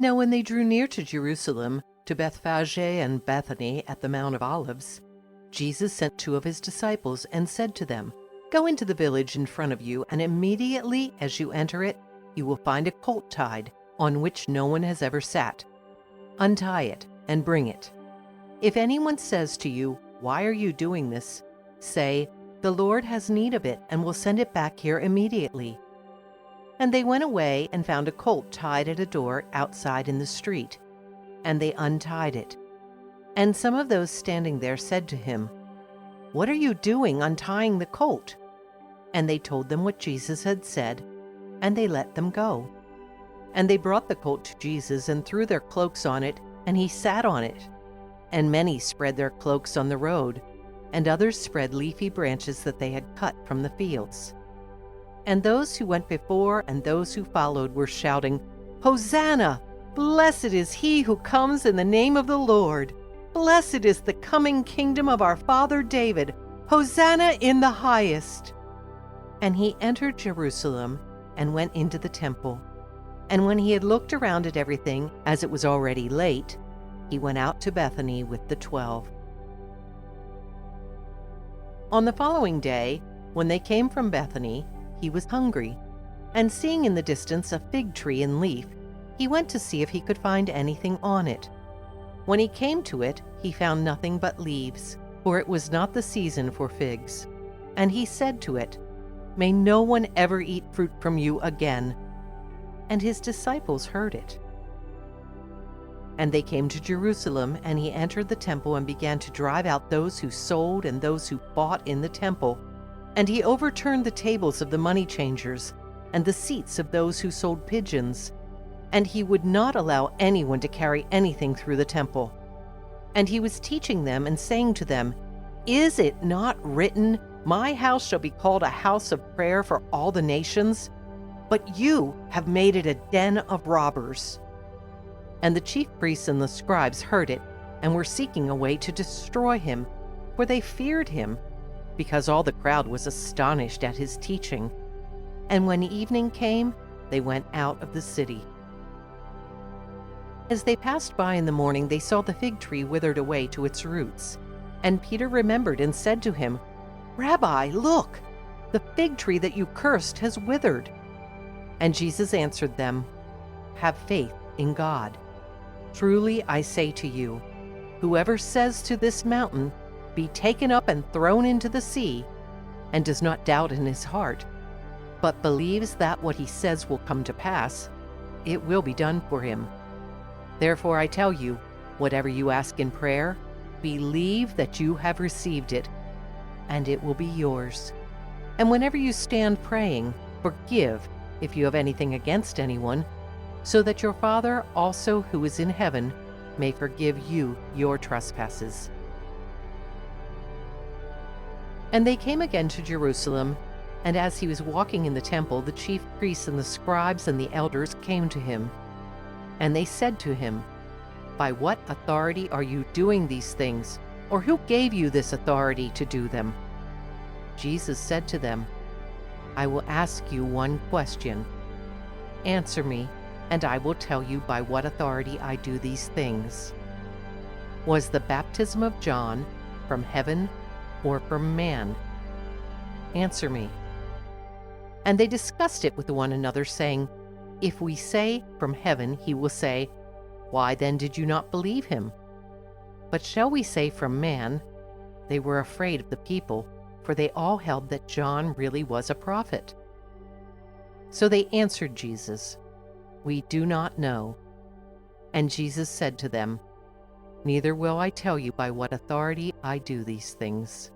Now when they drew near to Jerusalem, to Bethphage and Bethany at the Mount of Olives, Jesus sent 2 of his disciples and said to them, "Go into the village in front of you, and immediately as you enter it, you will find a colt tied, on which no one has ever sat. Untie it and bring it. If anyone says to you, 'Why are you doing this?' say, 'The Lord has need of it, and will send it back here immediately.'" And they went away and found a colt tied at a door outside in the street, and they untied it. And some of those standing there said to him, "What are you doing untying the colt?" And they told them what Jesus had said, and they let them go. And they brought the colt to Jesus and threw their cloaks on it, and he sat on it. And many spread their cloaks on the road, and others spread leafy branches that they had cut from the fields. And those who went before and those who followed were shouting, "Hosanna! Blessed is he who comes in the name of the Lord! Blessed is the coming kingdom of our father David! Hosanna in the highest!" And he entered Jerusalem and went into the temple. And when he had looked around at everything, as it was already late, he went out to Bethany with the 12. On the following day, when they came from Bethany, he was hungry, and seeing in the distance a fig tree in leaf, he went to see if he could find anything on it. When he came to it, he found nothing but leaves, for it was not the season for figs. And he said to it, "May no one ever eat fruit from you again." And his disciples heard it. And they came to Jerusalem, and he entered the temple and began to drive out those who sold and those who bought in the temple. And he overturned the tables of the money changers and the seats of those who sold pigeons. And he would not allow anyone to carry anything through the temple. And he was teaching them and saying to them, "Is it not written, 'My house shall be called a house of prayer for all the nations'? But you have made it a den of robbers." And the chief priests and the scribes heard it and were seeking a way to destroy him, for they feared him, because all the crowd was astonished at his teaching. And when evening came, they went out of the city. As they passed by in the morning, they saw the fig tree withered away to its roots. And Peter remembered and said to him, "Rabbi, look, the fig tree that you cursed has withered." And Jesus answered them, "Have faith in God. Truly I say to you, whoever says to this mountain, 'Be taken up and thrown into the sea,' and does not doubt in his heart, but believes that what he says will come to pass, it will be done for him. Therefore I tell you, whatever you ask in prayer, believe that you have received it, and it will be yours. And whenever you stand praying, forgive if you have anything against anyone, so that your Father also who is in heaven may forgive you your trespasses." And they came again to Jerusalem, and as he was walking in the temple, the chief priests and the scribes and the elders came to him. And they said to him, "By what authority are you doing these things? Or who gave you this authority to do them?" Jesus said to them, "I will ask you one question. Answer me, and I will tell you by what authority I do these things. Was the baptism of John from heaven or from man? Answer me." And they discussed it with one another, saying, "If we say from heaven, he will say, 'Why then did you not believe him?' But shall we say from man?" They were afraid of the people, for they all held that John really was a prophet. So they answered Jesus, "We do not know." And Jesus said to them, "Neither will I tell you by what authority I do these things."